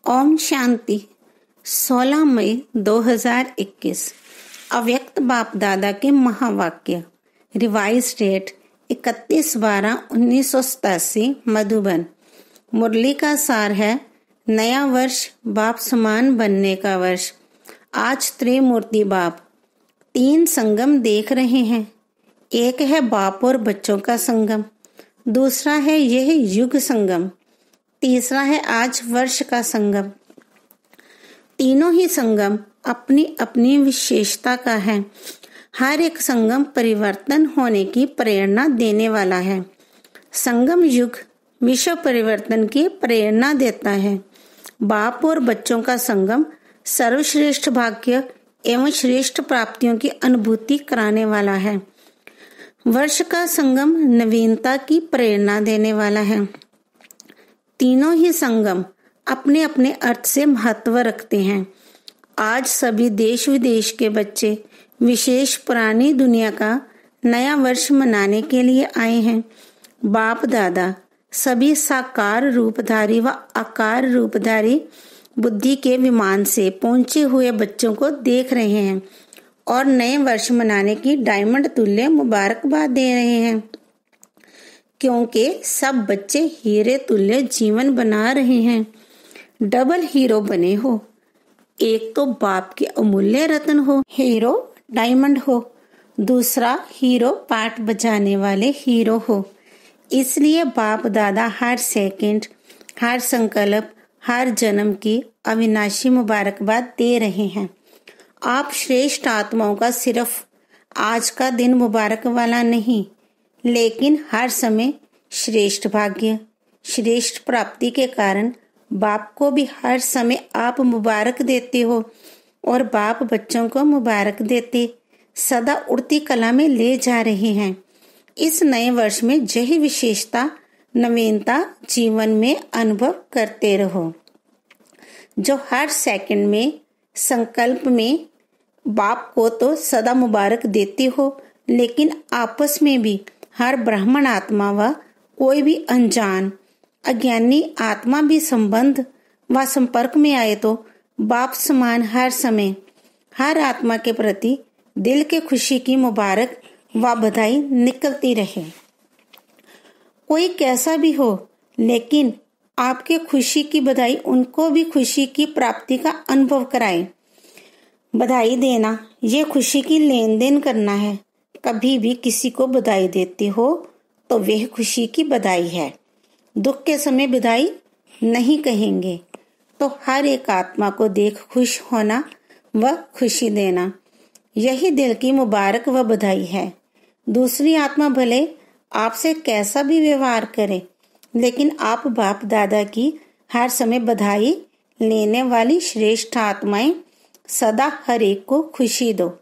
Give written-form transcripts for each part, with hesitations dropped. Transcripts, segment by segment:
ओम शांति। 16 मई 2021। अव्यक्त बाप दादा के महावाक्य। Revise date 31/12/1987 Madhuban. मुरली का सार है, नया वर्ष बाप समान बनने का वर्ष। आज त्रिमूर्ति बाप 3 संगम देख रहे हैं। एक है बाप और बच्चों का संगम, दूसरा है यह युग संगम, तीसरा है आज वर्ष का संगम। तीनों ही संगम अपनी अपनी विशेषता का है। हर एक संगम परिवर्तन होने की प्रेरणा देने वाला है। संगम युग विश्व परिवर्तन की प्रेरणा देता है। बाप और बच्चों का संगम सर्वश्रेष्ठ भाग्य एवं श्रेष्ठ प्राप्तियों की अनुभूति कराने वाला है। वर्ष का संगम नवीनता की प्रेरणा देने वाला है। तीनों ही संगम अपने अपने अर्थ से महत्व रखते हैं। आज सभी देश विदेश के बच्चे विशेष पुरानी दुनिया का नया वर्ष मनाने के लिए आए हैं। बाप दादा सभी साकार रूपधारी व आकार रूपधारी बुद्धि के विमान से पहुंचे हुए बच्चों को देख रहे हैं और नए वर्ष मनाने की डायमंड तुल्य मुबारकबाद दे रहे हैं, क्योंकि सब बच्चे हीरे तुल्य जीवन बना रहे हैं। डबल हीरो बने हो। एक तो बाप के अमूल्य रत्न हो, हीरो डायमंड हो, दूसरा हीरो पाठ बजाने वाले हीरो हो। इसलिए बाप दादा हर सेकंड, हर संकल्प, हर जन्म की अविनाशी मुबारकबाद दे रहे हैं। आप श्रेष्ठ आत्माओं का सिर्फ आज का दिन मुबारक वाला नहीं, लेकिन हर समय श्रेष्ठ भाग्य, श्रेष्ठ प्राप्ति के कारण बाप को भी हर समय आप मुबारक देते हो और बाप बच्चों को मुबारक देते सदा उड़ती कला में ले जा रहे हैं। इस नए वर्ष में यही विशेषता, नवीनता जीवन में अनुभव करते रहो। जो हर सेकंड में संकल्प में बाप को तो सदा मुबारक देते हो, लेकिन आपस में भी हर ब्राह्मण आत्मा व कोई भी अनजान अज्ञानी आत्मा भी संबंध व संपर्क में आए तो बाप समान हर समय हर आत्मा के प्रति दिल के खुशी की मुबारक व बधाई निकलती रहे। कोई कैसा भी हो, लेकिन आपके खुशी की बधाई उनको भी खुशी की प्राप्ति का अनुभव कराए। बधाई देना ये खुशी की लेन देन करना है। कभी भी किसी को बधाई देते हो तो वह खुशी की बधाई है। दुख के समय बधाई नहीं कहेंगे। तो हर एक आत्मा को देख खुश होना व खुशी देना, यही दिल की मुबारक व बधाई है। दूसरी आत्मा भले आपसे कैसा भी व्यवहार करे, लेकिन आप बाप दादा की हर समय बधाई लेने वाली श्रेष्ठ आत्माएं सदा हर एक को खुशी दो।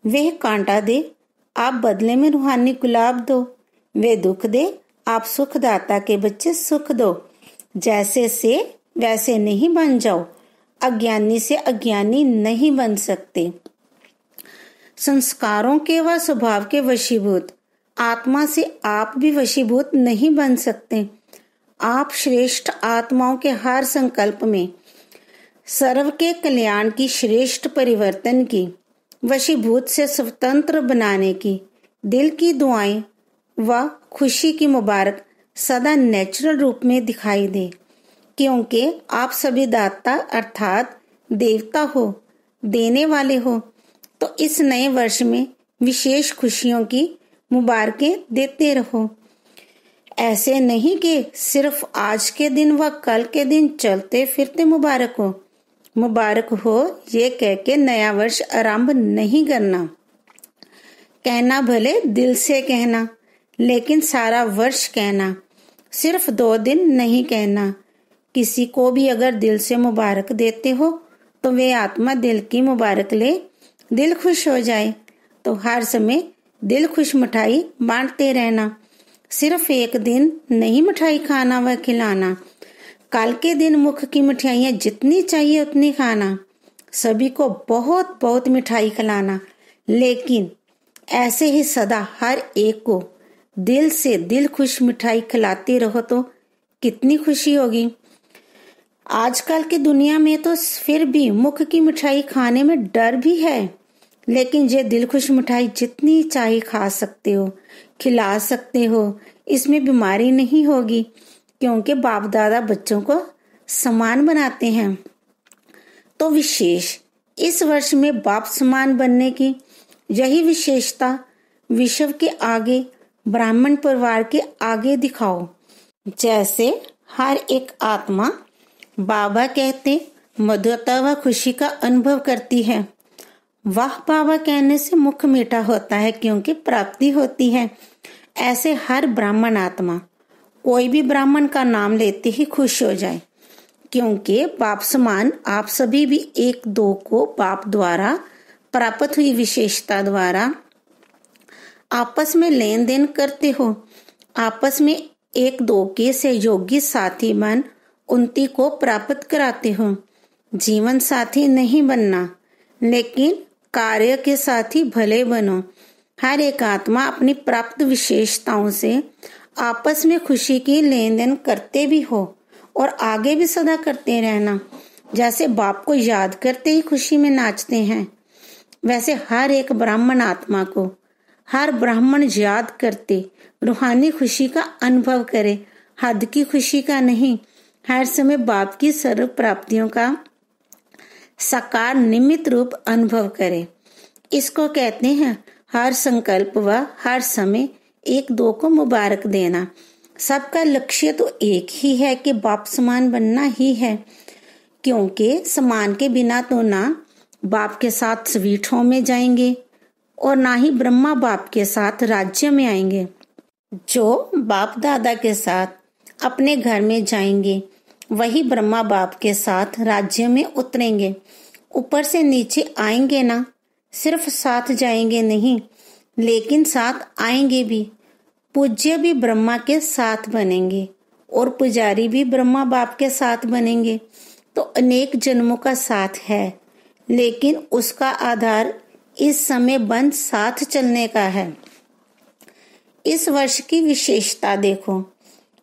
वह कांटा दे, आप बदले में रूहानी गुलाब दो। वे दुख दे, आप सुखदाता के बच्चे सुख दो। जैसे से वैसे नहीं बन जाओ। अज्ञानी से अज्ञानी नहीं बन सकते। संस्कारों के व स्वभाव के वशीभूत आत्मा से आप भी वशीभूत नहीं बन सकते। आप श्रेष्ठ आत्माओं के हर संकल्प में सर्व के कल्याण की, श्रेष्ठ परिवर्तन की, वशीभूत से स्वतंत्र बनाने की, दिल की दुआएं व खुशी की मुबारक सदा नेचुरल रूप में दिखाई दे, क्योंकि आप सभी दाता अर्थात देवता हो, देने वाले हो। तो इस नए वर्ष में विशेष खुशियों की मुबारकें देते रहो। ऐसे नहीं कि सिर्फ आज के दिन व कल के दिन चलते फिरते मुबारक हो। मुबारक हो ये कह के नया वर्ष आरंभ नहीं करना। कहना भले दिल से कहना, लेकिन सारा वर्ष कहना, सिर्फ 2 दिन नहीं कहना। किसी को भी अगर दिल से मुबारक देते हो तो वे आत्मा दिल की मुबारक ले, दिल खुश हो जाए। तो हर समय दिल खुश मिठाई बांटते रहना। सिर्फ एक दिन नहीं मिठाई खाना व खिलाना। कल के दिन मुख की मिठाइयाँ जितनी चाहिए उतनी खाना। सभी को बहुत बहुत मिठाई खिलाना, लेकिन ऐसे ही सदा हर एक को दिल से दिल खुश मिठाई खिलाते रहो तो कितनी खुशी होगी। आजकल की दुनिया में तो फिर भी मुख की मिठाई खाने में डर भी है, लेकिन ये दिलखुश मिठाई जितनी चाहे खा सकते हो, खिला सकते हो, इसमें बीमारी नहीं होगी, क्योंकि बाप दादा बच्चों को समान बनाते हैं। तो विशेष इस वर्ष में बाप समान बनने की यही विशेषता विश्व के आगे, ब्राह्मण परिवार के आगे दिखाओ। जैसे हर एक आत्मा, बाबा कहते, मधुरता व खुशी का अनुभव करती है। वाह बाबा कहने से मुख मीठा होता है, क्योंकि प्राप्ति होती है। ऐसे हर ब्राह्मण आत्मा कोई भी ब्राह्मण का नाम लेते ही खुश हो जाए, क्योंकि बाप समान आप सभी भी एक दो को बाप द्वारा प्राप्त हुई विशेषता द्वारा आपस में लेन देन करते हो। आपस में एक दो के सहयोगी साथी बन उन्नति को प्राप्त कराते हो। जीवन साथी नहीं बनना, लेकिन कार्य के साथी भले बनो। हर एक आत्मा अपनी प्राप्त विशेषताओं से आपस में खुशी की लेन देन करते भी हो और आगे भी सदा करते रहना। जैसे बाप को याद करते ही खुशी में नाचते हैं, वैसे हर एक ब्राह्मण आत्मा को हर ब्राह्मण याद करते रूहानी खुशी का अनुभव करे, हद की खुशी का नहीं। हर समय बाप की सर्व प्राप्तियों का साकार निमित्त रूप अनुभव करे। इसको कहते हैं हर संकल्प व हर समय एक दो को मुबारक देना। सबका लक्ष्य तो एक ही है कि बाप समान बनना ही है, क्योंकि समान के बिना तो ना बाप के साथ स्वीट होम में जाएंगे और ना ही ब्रह्मा बाप के साथ राज्य में आएंगे। जो बाप दादा के साथ अपने घर में जाएंगे, वही ब्रह्मा बाप के साथ राज्य में उतरेंगे। ऊपर से नीचे आएंगे ना, सिर्फ साथ जाएंगे नहीं, लेकिन साथ आएंगे भी। पूज्य भी ब्रह्मा के साथ बनेंगे और पुजारी भी ब्रह्मा बाप के साथ बनेंगे। तो अनेक जन्मों का साथ है, लेकिन उसका आधार इस समय बंद साथ चलने का है। इस वर्ष की विशेषता देखो,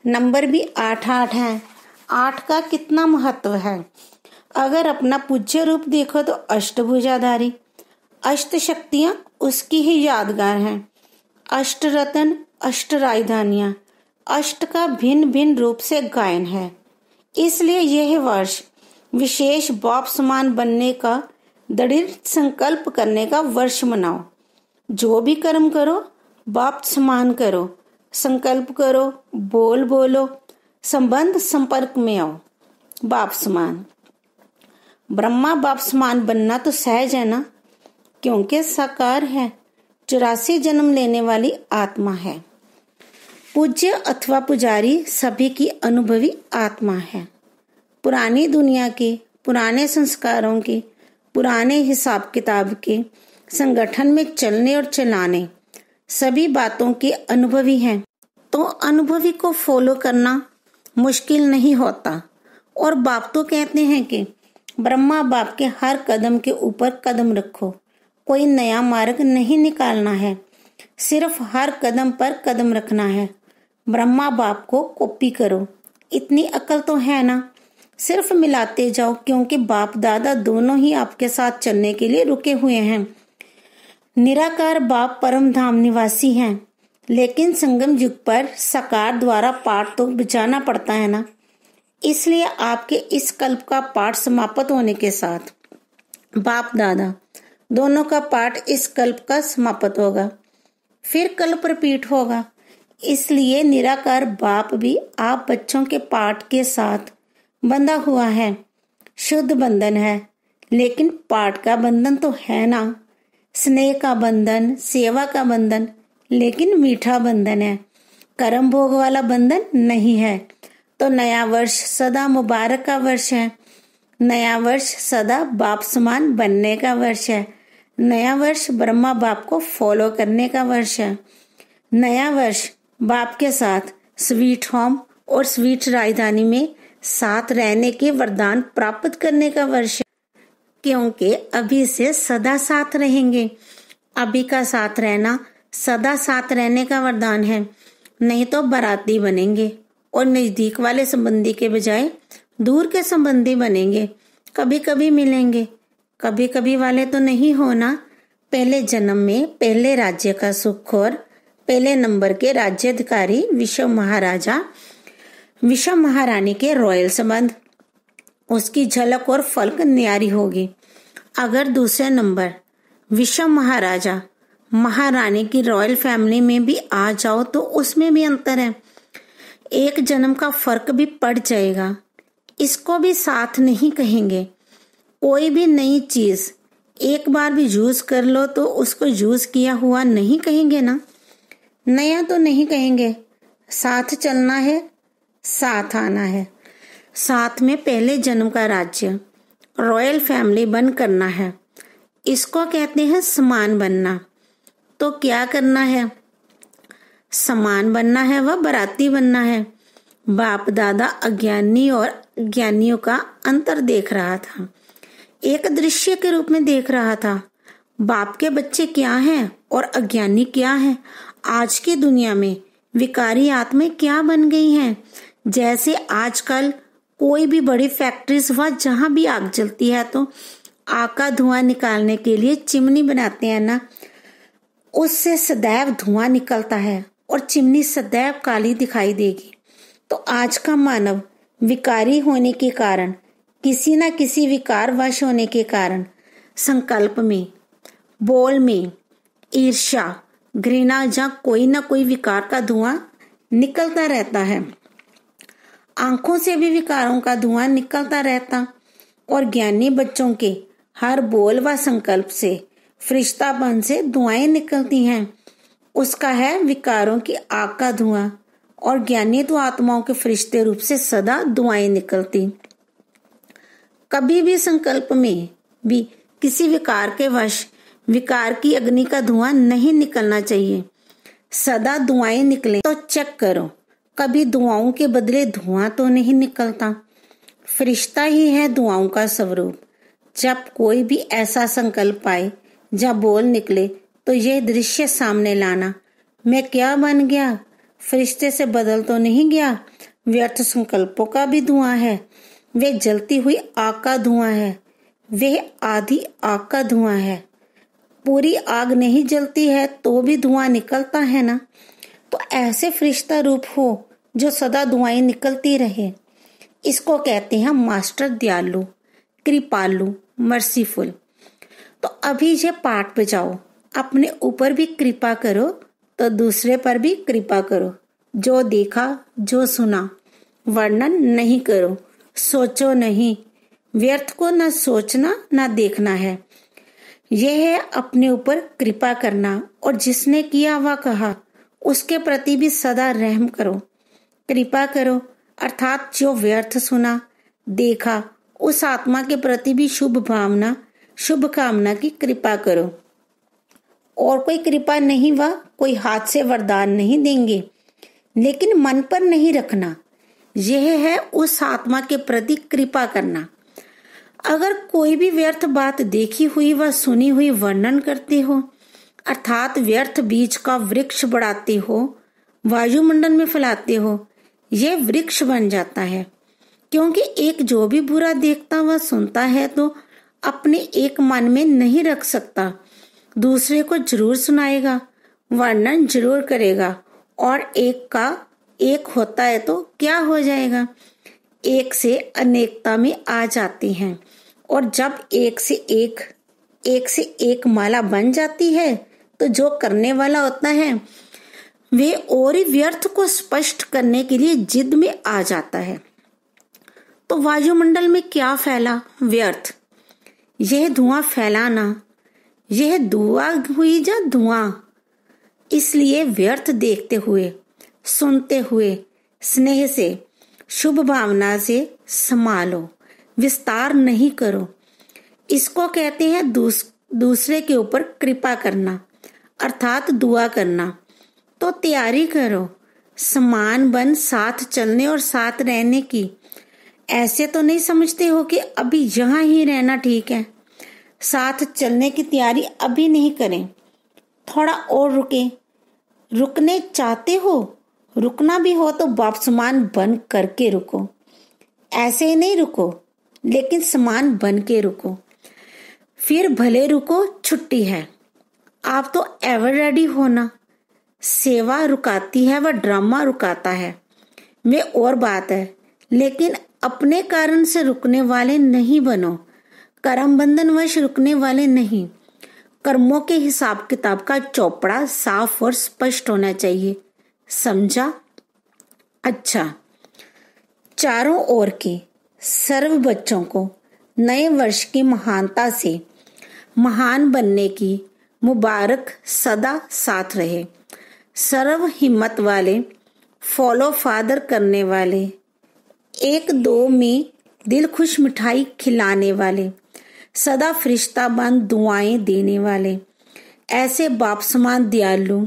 नंबर भी 8-8 है। 8 का कितना महत्व है। अगर अपना पूज्य रूप देखो तो अष्टभुजाधारी, अष्ट शक्तियां उसकी ही यादगार हैं। अष्ट रत्न, अष्ट राजधानियां, अष्ट का भिन्न भिन्न रूप से गायन है। इसलिए यह वर्ष विशेष बाप समान बनने का दृढ़ संकल्प करने का वर्ष मनाओ। जो भी कर्म करो बाप समान करो, संकल्प करो, बोलो, संबंध संपर्क में आओ। बाप समान, ब्रह्मा बाप समान बनना तो सहज है ना, क्योंकि साकार है, 84 जन्म लेने वाली आत्मा है। पूज्य अथवा पुजारी सभी की अनुभवी आत्मा है। पुरानी दुनिया के, पुराने संस्कारों के, पुराने हिसाब किताब के संगठन में चलने और चलाने सभी बातों के अनुभवी हैं। तो अनुभवी को फॉलो करना मुश्किल नहीं होता। और बाप तो कहते हैं कि ब्रह्मा बाप के हर कदम के ऊपर कदम रखो। कोई नया मार्ग नहीं निकालना है, सिर्फ हर कदम पर कदम रखना है। ब्रह्मा बाप को कॉपी करो। इतनी अकल तो है ना, सिर्फ मिलाते जाओ, क्योंकि बाप दादा दोनों ही आपके साथ चलने के लिए रुके हुए हैं। निराकार बाप परम धाम निवासी हैं, लेकिन संगम युग पर साकार द्वारा पाठ तो बचाना पड़ता है ना। इसलिए आपके इस कल्प का पाठ समाप्त होने के साथ बाप दादा दोनों का पाठ इस कल्प का समाप्त होगा, फिर कल्प रिपीट होगा। इसलिए निराकार बाप भी आप बच्चों के पाठ के साथ बंधा हुआ है। शुद्ध बंधन है, लेकिन पाठ का बंधन तो है ना। स्नेह का बंधन, सेवा का बंधन, लेकिन मीठा बंधन है, कर्म भोग वाला बंधन नहीं है। तो नया वर्ष सदा मुबारक का वर्ष है। नया वर्ष सदा बाप समान बनने का वर्ष है। नया वर्ष ब्रह्मा बाप को फॉलो करने का वर्ष है। नया वर्ष बाप के साथ स्वीट होम और स्वीट राजधानी में साथ रहने के वरदान प्राप्त करने का वर्ष है, क्योंकि अभी से सदा साथ रहेंगे। अभी का साथ रहना सदा साथ रहने का वरदान है, नहीं तो बाराती बनेंगे और नजदीक वाले संबंधी के बजाय दूर के संबंधी बनेंगे, कभी कभी मिलेंगे, कभी कभी वाले तो नहीं होना। पहले जन्म में पहले राज्य का सुख और पहले नंबर के राज्याधिकारी विश्व महाराजा विश्व महारानी के रॉयल संबंध, उसकी झलक और फलक न्यारी होगी। अगर दूसरे नंबर विश्व महाराजा महारानी की रॉयल फैमिली में भी आ जाओ तो उसमें भी अंतर है, एक जन्म का फर्क भी पड़ जाएगा। इसको भी साथ नहीं कहेंगे। कोई भी नई चीज एक बार भी यूज कर लो तो उसको यूज किया हुआ नहीं कहेंगे ना, नया तो नहीं कहेंगे। साथ चलना है, साथ आना है, साथ में पहले जन्म का राज्य रॉयल फैमिली बन करना है। इसको कहते हैं समान बनना। तो क्या करना है? समान बनना है व बराती बनना है। बाप दादा अज्ञानी और ज्ञानियों का अंतर देख रहा था, एक दृश्य के रूप में देख रहा था। बाप के बच्चे क्या हैं और अज्ञानी क्या हैं। आज की दुनिया में विकारी आत्माएं क्या बन गई हैं। जैसे आजकल कोई भी बड़ी फैक्ट्रीज व जहां भी आग जलती है तो आग का धुआं निकालने के लिए चिमनी बनाते हैं ना, उससे सदैव धुआं निकलता है और चिमनी सदैव काली दिखाई देगी। तो आज का मानव विकारी होने के कारण, किसी न किसी विकार वश होने के कारण संकल्प में, बोल में ईर्ष्या, घृणा या कोई ना कोई विकार का धुआं निकलता रहता है। आंखों से भी विकारों का धुआं निकलता रहता और ज्ञानी बच्चों के हर बोल व संकल्प से, फरिश्तापन से धुआएं निकलती हैं। उसका है विकारों की आग का धुआं और ज्ञानी तो आत्माओं के फरिश्ते रूप से सदा धुआएं निकलती। कभी भी संकल्प में भी किसी विकार के वश विकार की अग्नि का धुआं नहीं निकलना चाहिए। सदा धुआएं निकले तो चेक करो, कभी धुआओं के बदले धुआं तो नहीं निकलता। फरिश्ता ही है धुआओं का स्वरूप। जब कोई भी ऐसा संकल्प आए जब बोल निकले तो यह दृश्य सामने लाना, मैं क्या बन गया, फरिश्ते से बदल तो नहीं गया। व्यर्थ संकल्पों का भी धुआं है, वे जलती हुई आग का धुआं है, वे आधी आग का धुआं है। पूरी आग नहीं जलती है तो भी धुआं निकलता है ना। तो ऐसे फरिश्ता रूप हो जो सदा धुआएं निकलती रहे। इसको कहते हैं मास्टर दयालु, कृपालु, मर्सीफुल। तो अभी ये पाठ बजाओ, अपने ऊपर भी कृपा करो तो दूसरे पर भी कृपा करो। जो देखा जो सुना वर्णन नहीं करो, सोचो नहीं, व्यर्थ को न सोचना न देखना है। यह है अपने ऊपर कृपा करना और जिसने किया वह कहा उसके प्रति भी सदा रहम करो, कृपा करो। अर्थात जो व्यर्थ सुना देखा उस आत्मा के प्रति भी शुभ भावना शुभ कामना की कृपा करो। और कोई कृपा नहीं व कोई हाथ से वरदान नहीं देंगे, लेकिन मन पर नहीं रखना। यह है उस आत्मा के प्रति कृपा करना। अगर कोई भी व्यर्थ बात देखी हुई व सुनी हुई वर्णन करते हो, अर्थात व्यर्थ बीज का वृक्ष बढ़ाते हो, वायुमंडल में फैलाते हो, यह वृक्ष बन जाता है। क्योंकि एक जो भी बुरा देखता व सुनता है तो अपने एक मन में नहीं रख सकता, दूसरे को जरूर सुनाएगा, वर्णन जरूर करेगा। और एक का एक होता है तो क्या हो जाएगा, एक से अनेकता में आ जाती हैं। और जब एक से एक माला बन जाती है तो जो करने वाला होता है वे और ही व्यर्थ को स्पष्ट करने के लिए जिद में आ जाता है। तो वायुमंडल में क्या फैला? व्यर्थ। यह धुआं फैलाना, यह धुआं हुई या धुआं। इसलिए व्यर्थ देखते हुए, सुनते हुए, स्नेह से, शुभ भावना से संभालो, विस्तार नहीं करो। इसको कहते हैं दूसरे के ऊपर कृपा करना, अर्थात दुआ करना। तो तैयारी करो समान बन साथ चलने और साथ रहने की। ऐसे तो नहीं समझते हो कि अभी यहाँ ही रहना ठीक है। साथ चलने की तैयारी अभी नहीं करें, थोड़ा और रुके। रुकने चाहते हो, रुकना भी हो तो बाप समान बन करके रुको। ऐसे ही नहीं रुको, लेकिन समान बन के रुको। फिर भले रुको, छुट्टी है। आप तो एवर रेडी होना। सेवा रुकाती है व ड्रामा रुकाता है, वे और बात है। लेकिन अपने कारण से रुकने वाले नहीं बनो, कर्म बंधनवश रुकने वाले नहीं। कर्मों के हिसाब किताब का चौपड़ा साफ और स्पष्ट होना चाहिए, समझा? अच्छा, चारों ओर के सर्व बच्चों को नए वर्ष की महानता से महान बनने की मुबारक सदा साथ रहे। सर्व हिम्मत वाले, फॉलो फादर करने वाले, एक दो में दिल खुश मिठाई खिलाने वाले, सदा फरिश्ताबंद दुआएं देने वाले, ऐसे बाप समान दयालु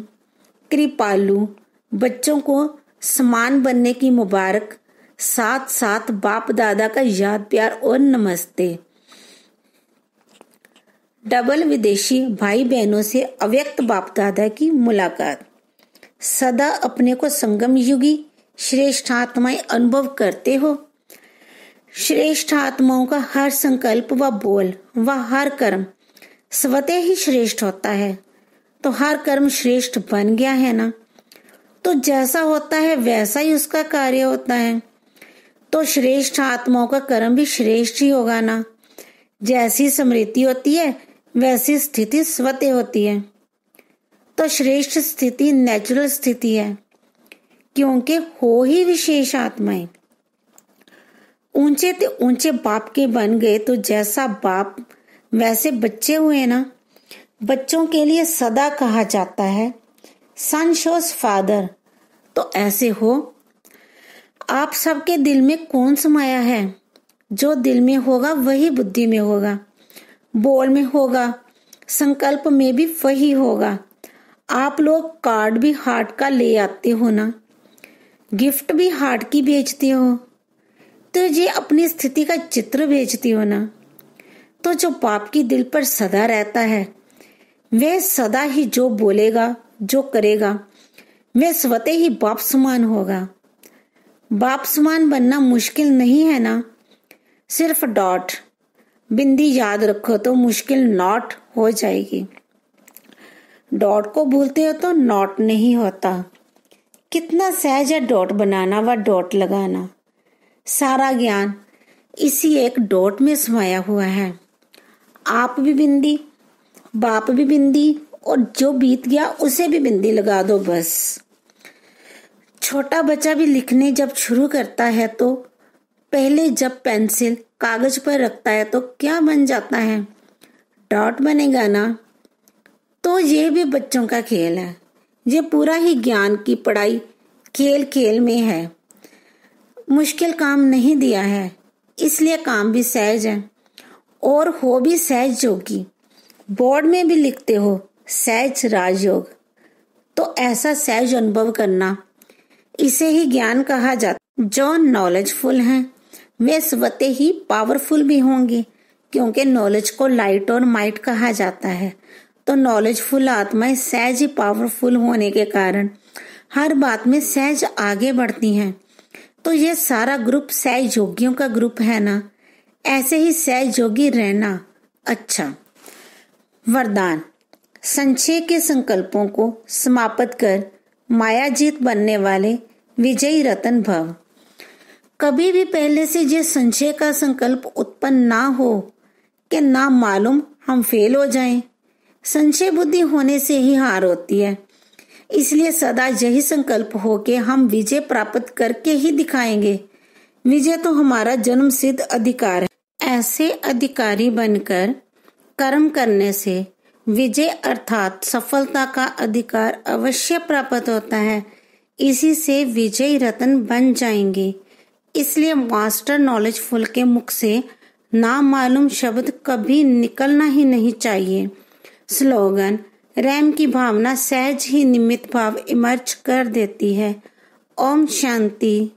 कृपालु बच्चों को समान बनने की मुबारक, साथ साथ बाप दादा का याद प्यार और नमस्ते। डबल विदेशी भाई बहनों से अव्यक्त बाप दादा की मुलाकात। सदा अपने को संगम युगी श्रेष्ठ आत्माएं अनुभव करते हो। श्रेष्ठ आत्माओं का हर संकल्प व बोल व हर कर्म स्वतः ही श्रेष्ठ होता है, तो हर कर्म श्रेष्ठ बन गया है ना। तो जैसा होता है वैसा ही उसका कार्य होता है, तो श्रेष्ठ आत्माओं का कर्म भी श्रेष्ठ ही होगा ना। जैसी स्मृति होती है वैसी स्थिति स्वतः होती है, तो श्रेष्ठ स्थिति नेचुरल स्थिति है, क्योंकि हो ही विशेष आत्माएं। ऊंचे ते ऊंचे बाप के बन गए, तो जैसा बाप वैसे बच्चे हुए ना। बच्चों के लिए सदा कहा जाता है सन शोज फादर, तो ऐसे हो। आप सबके दिल में कौन समाया है? जो दिल में होगा वही बुद्धि में होगा, बोल में होगा, संकल्प में भी वही होगा। आप लोग कार्ड भी हार्ट का ले आते हो ना, गिफ्ट भी हार्ट की भेजते हो, तो ये अपनी स्थिति का चित्र भेजती हो ना। तो जो बाप की दिल पर सदा रहता है वह सदा ही जो बोलेगा जो करेगा वह स्वतः ही बाप समान होगा। बाप समान बनना मुश्किल नहीं है ना, सिर्फ डॉट बिंदी याद रखो तो मुश्किल नॉट हो जाएगी। डॉट को भूलते हो तो नॉट नहीं होता। कितना सहज है डॉट बनाना व डॉट लगाना। सारा ज्ञान इसी एक डॉट में समाया हुआ है। आप भी बिंदी, बाप भी बिंदी, और जो बीत गया उसे भी बिंदी लगा दो बस। छोटा बच्चा भी लिखने जब शुरू करता है तो पहले जब पेंसिल कागज पर रखता है तो क्या बन जाता है? डॉट बनेगा ना। तो ये भी बच्चों का खेल है। ये पूरा ही ज्ञान की पढ़ाई खेल खेल में है। मुश्किल काम नहीं दिया है, इसलिए काम भी सहज है और हो भी सहज योगी। बोर्ड में भी लिखते हो सहज राजयोग, तो ऐसा सहज अनुभव करना, इसे ही ज्ञान कहा जाता। जो नॉलेजफुल हैं वे स्वतः ही पावरफुल भी होंगे, क्योंकि नॉलेज को लाइट और माइट कहा जाता है। तो नॉलेजफुल आत्माएं सहज ही पावरफुल होने के कारण हर बात में सहज आगे बढ़ती हैं। तो ये सारा ग्रुप सहज योगियों का ग्रुप है ना। ऐसे ही सहज योगी रहना। अच्छा, वरदान। संचय के संकल्पों को समाप्त कर मायाजीत बनने वाले विजयी रतन भव। कभी भी पहले से ये संचय का संकल्प उत्पन्न ना हो कि ना मालूम हम फेल हो जाएं। संचय बुद्धि होने से ही हार होती है, इसलिए सदा यही संकल्प हो कि हम विजय प्राप्त करके ही दिखाएंगे। विजय तो हमारा जन्म सिद्ध अधिकार है। ऐसे अधिकारी बनकर कर्म करने से विजय अर्थात सफलता का अधिकार अवश्य प्राप्त होता है। इसी से विजयी रतन बन जाएंगे। इसलिए मास्टर नॉलेजफुल के मुख से नामालूम शब्द कभी निकलना ही नहीं चाहिए। स्लोगन। रैम की भावना सहज ही निमित्त भाव इमर्ज कर देती है। ओम शांति।